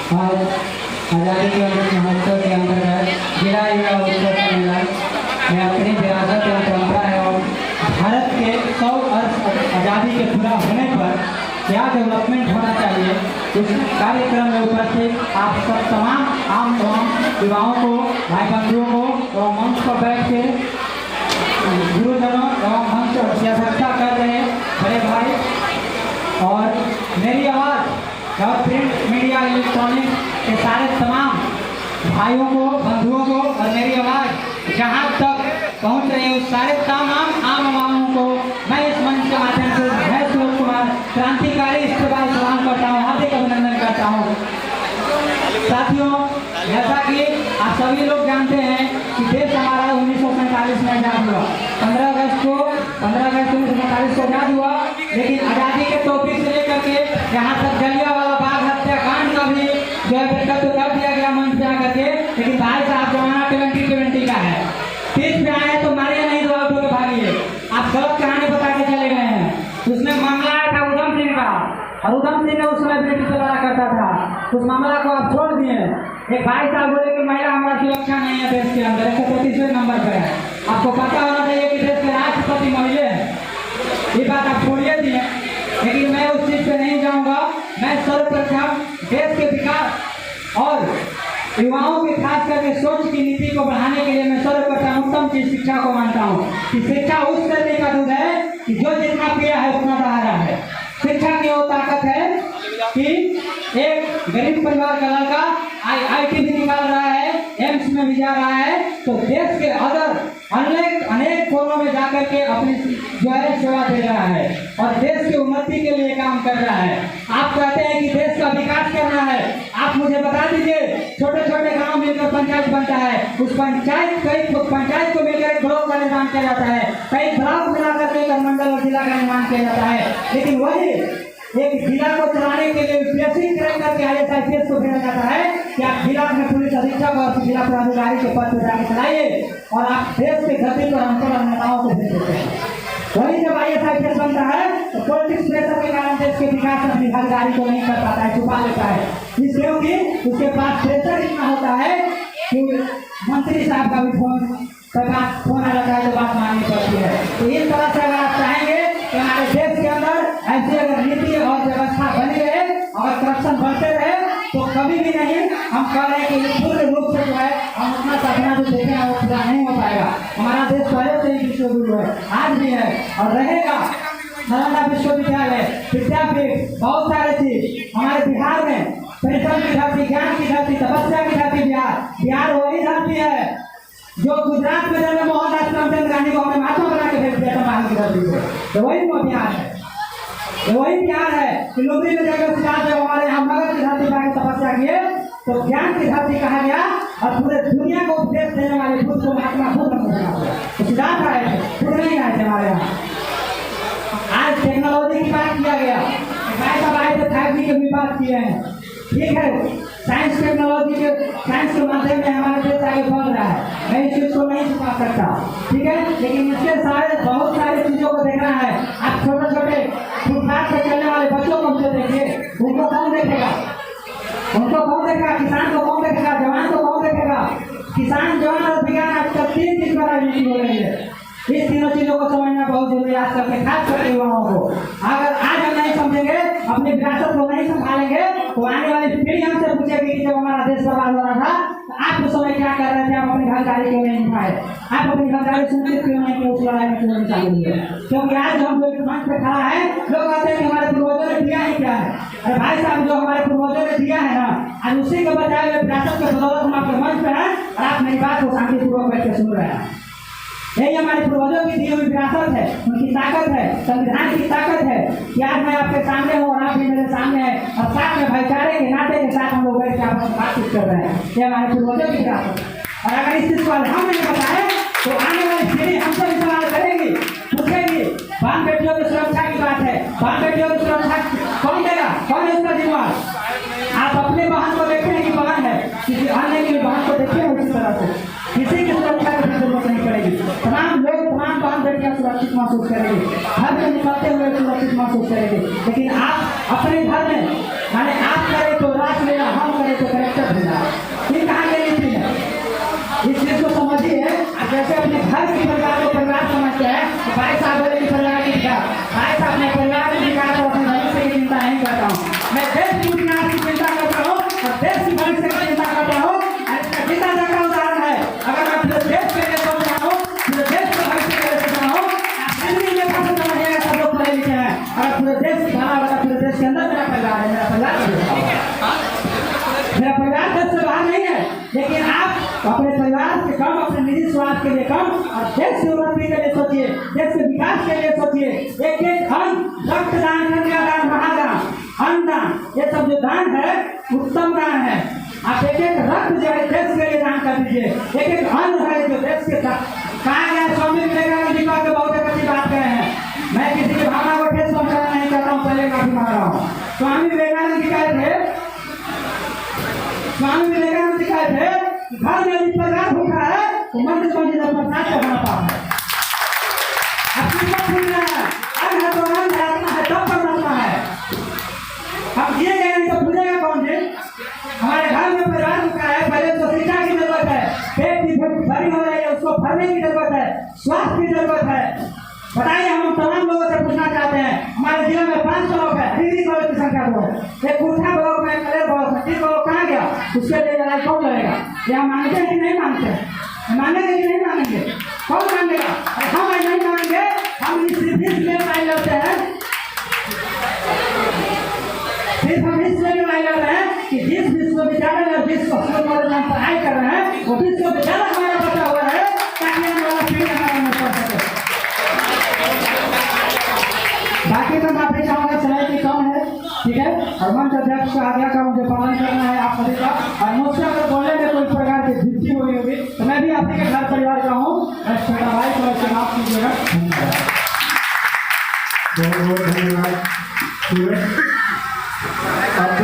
आज आज़ादी के अमृत महोत्सव के अंतर्गत जिला युवा उत्सव सम्मेलन में अपनी विरासत एवं परंपरा एवं भारत के 100 वर्ष आज़ादी के पूरा होने पर क्या डेवलपमेंट होना चाहिए, इस कार्यक्रम में उपस्थित आप सब तमाम आम युवाओं को, भाई बंधुओं को एवं मंच पर बैठ के गुरुजनों एवं मंच की अध्यक्षता कर रहे बड़े भाई और मेरी आवाज़ और प्रिंट मीडिया इलेक्ट्रॉनिक के सारे तमाम भाइयों को, बंधुओं को और मेरी आवाज़ जहाँ तक पहुँच रही है उस सारे तमाम आम आवामों को मैं इस मंच के माध्यम से मैं सुरेश कुमार क्रांतिकारी इस्तेमाल सलाम करता हूँ, हार्दिक अभिनंदन करता हूँ। साथियों, जैसा कि आप सभी लोग जानते हैं कि देश हमारा 1947 में आज़ाद हुआ। 15 अगस्त 1947 को आज़ाद हुआ, लेकिन आज़ादी के तौफीक से लेकर के यहाँ तक जलियांवाला बाग हत्याकांड का भी जो है विकल्प कर दिया गया मंच पे आकर के। लेकिन भाई साहब जमाना 2020 का है, 30 पे आए तो मारिए नहीं तो आउट होकर भागिए। आप गलत कहानी बता के चले गए हैं। उसमें मामला आया था उधम सिंह का और उधम सिंह ने उस समय बेटी से लड़ा करता था, उस मामला को आप छोड़ दिए। एक भाई साहब बोले कि महिला हमारा सुरक्षा नहीं है देश के अंदर, 135वें नंबर पर है। आपको पता होना चाहिए कि देश के राष्ट्रपति महिला है, ये बात आप छोड़िए दिए। लेकिन मैं उस चीज़ पे नहीं जाऊंगा। मैं सर्वप्रथम देश के विकास और युवाओं की खास करके सोच की नीति को बढ़ाने के लिए मैं सर्वप्रथम उत्तम चीज शिक्षा को मानता हूँ कि शिक्षा उस तरह का दूध है कि जो जितना पिया है उतना बहा रहा है। शिक्षा की वो ताकत है कि एक गरीब परिवार का लड़का IIT भी निकाल रहा है, एम्स में भी जा रहा है, तो देश के अनेक कोनों में जाकर के अपनी जो है सेवा दे रहा है और देश की उन्नति के लिए काम कर रहा है। आप कहते हैं कि देश का विकास करना है, आप मुझे बता दीजिए छोटे छोटे गांव मिलकर पंचायत बनता है, उस पंचायत को मिलकर एक ब्लॉक का निर्माण किया जाता है, कई ब्लॉक मिलाकर के एक मंडल और जिला का निर्माण किया जाता है। लेकिन वही एक जिला को चलाने के लिए बेसिक क्रैक करके IAS को भेजा जाता है कि आप जिला में पुलिस अधीक्षक और जिला पदाधिकारी के पद पर जाकर चलाइए और आप देश के धरती पर अंतर नेताओं को भेज देते हैं। वही जब IAS बनता है तो पॉलिटिक्स प्रेशर के कारण देश के विकास में अपनी भागीदारी को नहीं कर पाता है, छुपा लेता है, इसलिए कि उसके पास प्रेशर इतना होता है कि मंत्री साहब का भी फोन आ जाता है तो बात माननी पड़ती है। तो इस तरह से अगर आप चाहेंगे कि हमारे देश के अंदर ऐसी अगर नीति और व्यवस्था बनी रहे और करप्शन बढ़ते रहे तो कभी भी नहीं हम कह रहे हैं कि पूर्ण रूप से जो है हम अपना सपना जो देखे हैं वो पूरा नहीं हो पाएगा। हमारा देश पहले से ही विश्वगुरु है, आज भी है और रहेगा। नालंदा विश्वविद्यालय, विद्यापीठ, बहुत सारे चीज हमारे बिहार में, परिश्रम की धरती, ज्ञान की धरती, तपस्या की धरती बिहार वही धरती है जो गुजरात में रहने मोहनदास करमचंद गांधी को हमने महात्मा बना के भेज दिया था बाहर की धरती से। तो वही वो बिहार है, वही बिहार है कि लोगों में जाकर सिद्धार्थ जब हमारे यहाँ मगध की धरती पर तपस्या किए तो ज्ञान की धरती कहा गया और पूरे दुनिया को उपदेश देने वाले खुद को महात्मा खुद बना। तो सिद्धार्थ आए थे, खुद नहीं आए थे हमारे यहाँ। आज टेक्नोलॉजी की बात किया गया, भाई साहब आए थे 5G की भी बात किए हैं, ठीक है। साइंस के माध्यम में हमारे देश आगे बढ़ रहा है, मैं इस चीज को नहीं छुपा सकता, ठीक है। लेकिन इसके बहुत सारी चीजों को देखना है। आप छोटे छोटे फुटपाथ पर चलने वाले बच्चों को मुझे देखिए, उनको कौन देखेगा? किसान को कौन देखेगा? जवान को कौन देखेगा? किसान, जवान और विज्ञान आज तक 3 चीज पर मीटिंग हो रही है। इस तीनों चीजों को समझना बहुत जरूरी है आज करके, खास करके युवाओं को। अगर आज हम नहीं समझेंगे, अपनी विरासत को नहीं संभालेंगे तो आने वाली पीढ़ी हमसे पूछेगी कि जब हमारा देश बर्बाद हो रहा था तो आप उस समय क्या कर रहे थे, आप अपनी भागीदारी क्यों नहीं निभाए, आप अपनी भागीदारी सुनिश्चित क्यों नहीं किए, उस लड़ाई में क्यों नहीं शामिल हुए? क्योंकि आज हम जो मंच पे खड़ा है, लोग कहते हैं कि हमारे पूर्वजों ने दिया ही क्या है। अरे भाई साहब, जो हमारे पूर्वजों ने दिया है ना, आज उसी के बजाय विरासत के बदौलत हम आपके मंच पे हैं और आप मेरी बात को शांतिपूर्वक बैठ के सुन रहे हैं। यही हमारे पूर्वजों की दी हुई विरासत है, उनकी ताकत है, संविधान की ताकत है कि आज मैं आपके सामने हूँ और आप भी मेरे सामने हैं और साथ में भाईचारे के नाते के साथ हम लोग बैठ के आपस में बातचीत कर रहे हैं। ये हमारे पूर्वजों की विरासत है और अगर इस चीज को हम नहीं बताए तो आने वाली पीढ़ी हमसे भी सवाल करेगी, पूछेगी। बहन बेटियों की सुरक्षा की बात है, बहन बेटियों की सुरक्षा कौन देगा, कौन है इसका जिम्मेवार? आप अपने बहन को देखने की बहन है, किसी अन्य की बहन को देखिए उसी तरह से, किसी की सुरक्षा की जरूरत नहीं पड़ेगी। तमाम लोग, तमाम बहन बेटियां सुरक्षित महसूस करेंगे, घर से निकलते हुए सुरक्षित महसूस करेंगे। लेकिन आप अपने घर में, माने आप करें तो राष्ट्र लेना, हम करें तो लेकिन आप अपने परिवार के कम, अपने निजी स्वार्थ के लिए कम और देश की उन्नति के लिए सोचिए, देश के विकास के लिए सोचिए। एक एक अन्न, रक्तदान, कन्यादान, महादान, अन्नदान, ये सब जो दान है उत्तम दान है। आप एक एक रक्त जो है देश के लिए दान कर दीजिए। एक एक अन्न है जो देश के साथ कहा गया। स्वामी विवेकानंद जी का बहुत अच्छी बात कहे हैं। मैं किसी की भावना को ठेस पहुंचाना नहीं चाहता हूँ, पहले माफी मांग रहा हूँ। स्वामी विवेकानंद जी कहे थे, स्वामी विवेकानंद जी कहे थे घर में यदि परिवार भूखा है तो मंदिर मंदिर पर नाच करना पाता है। अपनी बात सुन रहा है, अन्न है तो आनंद है, आत्मा है तब परमात्मा है। हम ये कह रहे तो भूलेगा कौन जी? हमारे घर में परिवार भूखा है, पहले तो शिक्षा की जरूरत है, पेट की भरी हो रही है, उसको भरने की जरूरत है, स्वास्थ्य की जरूरत है। बताइए, हम तमाम लोगों से पूछना चाहते हैं। हमारे जिले में 5 ब्लॉक है, डिग्री कॉलेज की संख्या 2 है। एक कुर्था ब्लॉक में, कलेर ब्लॉक में, 3 ब्लॉक कहाँ गया? उसके लिए लड़ाई कौन लड़ेगा? ये हम मानते हैं कि नहीं मानते? मानेंगे कि नहीं मानेंगे? कौन मानेगा? अरे हम नहीं मानेंगे। हम इसलिए लड़ाई लड़ते हैं, सिर्फ हम इसलिए लड़ाई लड़ रहे हैं कि जिस विश्वविद्यालय में विश्व कॉलेज में पढ़ाई कर रहे हैं वो विश्वविद्यालय हमारा बचा हुआ है, ताकि हम वाला पीढ़ी हमारा में पढ़ सके। बाकी मैं माफी चाहूँगा, समय की कम है, ठीक है। और मंच अध्यक्ष का आज्ञा का मुझे पालन करना है आप सभी का। और मुझसे अगर बोलने में कोई प्रकार की झिझक हुई होगी तो मैं भी आपके घर परिवार का हूँ, मैं छोटा भाई, तो इससे माफ कीजिएगा। बहुत बहुत धन्यवाद। अब